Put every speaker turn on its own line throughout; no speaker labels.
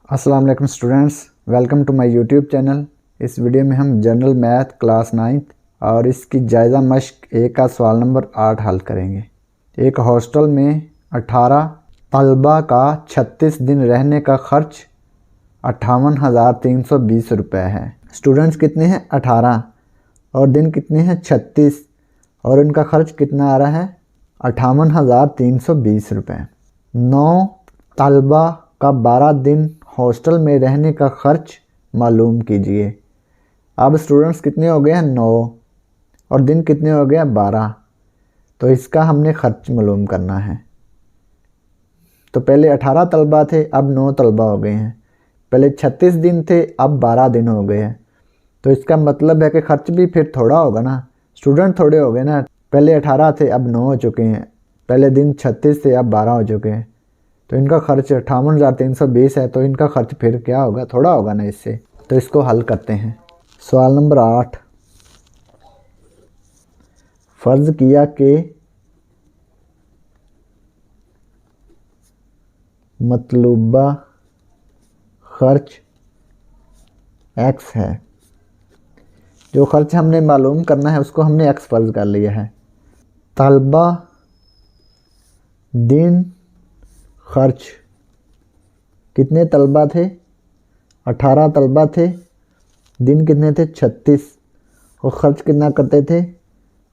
अस्सलाम वालेकुम students, welcome to my YouTube channel. इस वीडियो में हम जनरल मैथ क्लास 9 और इसकी जायज़ा मश्क 1 का सवाल नंबर 8 हल करेंगे। एक हॉस्टल में 18 तलबा का 36 दिन रहने का खर्च 58,320 रुपये है। स्टूडेंट्स कितने हैं? 18 और दिन कितने हैं? 36 और इनका खर्च कितना आ रहा है? 58,320 रुपये। 9 तलबा का 12 दिन हॉस्टल में रहने का खर्च मालूम कीजिए। अब स्टूडेंट्स कितने हो गए हैं? 9 और दिन कितने हो गए? 12। तो इसका हमने खर्च मालूम करना है। तो पहले 18 तलबा थे, अब 9 तलबा हो गए हैं। पहले 36 दिन थे, अब 12 दिन हो गए हैं। तो इसका मतलब है कि खर्च भी फिर थोड़ा होगा ना, स्टूडेंट थोड़े हो गए ना। पहले 18 थे, अब 9 हो चुके हैं। पहले दिन 36 थे, अब 12 हो चुके हैं। तो इनका खर्च 58,320 है। तो इनका खर्च फिर क्या होगा? थोड़ा होगा ना इससे। तो इसको हल करते हैं। सवाल नंबर 8, फ़र्ज़ किया कि मतलूबा खर्च x है। जो खर्च हमने मालूम करना है उसको हमने x फ़र्ज़ कर लिया है। तलबा दिन खर्च कितने तलबा थे? 18 तलबा थे। दिन कितने थे? 36 और ख़र्च कितना करते थे?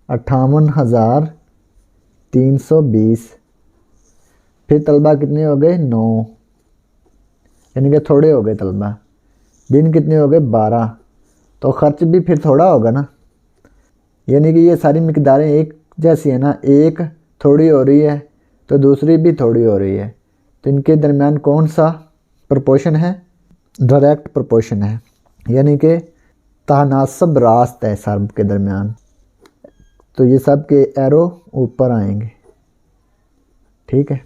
58,320। फिर तलबा कितने हो गए? 9, यानी कि थोड़े हो गए तलबा। दिन कितने हो गए? 12। तो ख़र्च भी फिर थोड़ा होगा ना, यानी कि ये सारी मिकदारें एक जैसी है ना। एक थोड़ी हो रही है तो दूसरी भी थोड़ी हो रही है। तो इनके दरमियान कौन सा प्रोपोर्शन है? डायरेक्ट प्रोपोर्शन है, यानी कि तनासब रास्त है सब के दरमियान। तो ये सब के एरो ऊपर आएंगे, ठीक है।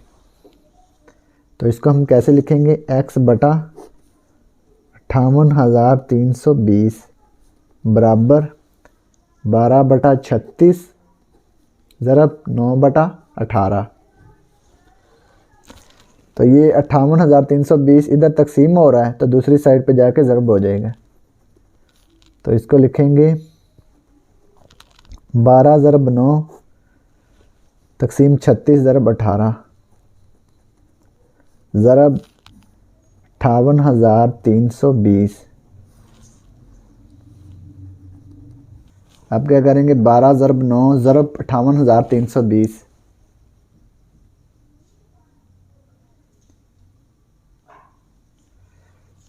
तो इसको हम कैसे लिखेंगे? x बटा 58,320 बराबर 12 बटा 36 ज़रब 9 बटा 18। तो ये 58,320 इधर तकसीम हो रहा है तो दूसरी साइड पे जाके ज़रब हो जाएगा। तो इसको लिखेंगे 12 ज़रब 9 तकसीम 36 ज़रब 18 ज़रब 58,320। अब क्या करेंगे? 12 ज़रब 9 ज़रब 58,320।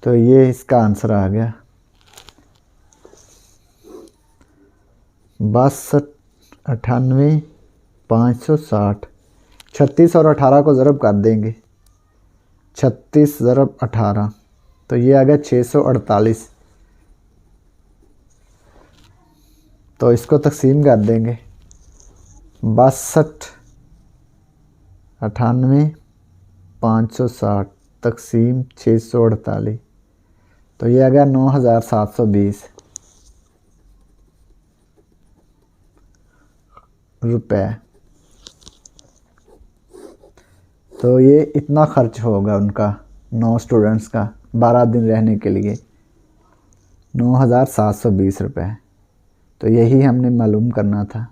तो ये इसका आंसर आ गया 62,98,560। 36 और 18 को ज़रब कर देंगे, 36 ज़रब 18 तो ये आ गया 648। तो इसको तकसीम कर देंगे 62,98,560 तकसीम 648। तो ये आ गया 9,720 रुपये। तो ये इतना खर्च होगा उनका 9 स्टूडेंट्स का 12 दिन रहने के लिए, 9,720 रुपये। तो यही हमने मालूम करना था।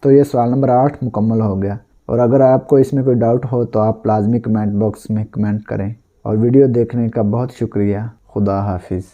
तो ये सवाल नंबर 8 मुकम्मल हो गया। और अगर आपको इसमें कोई डाउट हो तो आप लाजमी कमेंट बॉक्स में कमेंट करें। और वीडियो देखने का बहुत शुक्रिया। खुदा हाफिज़।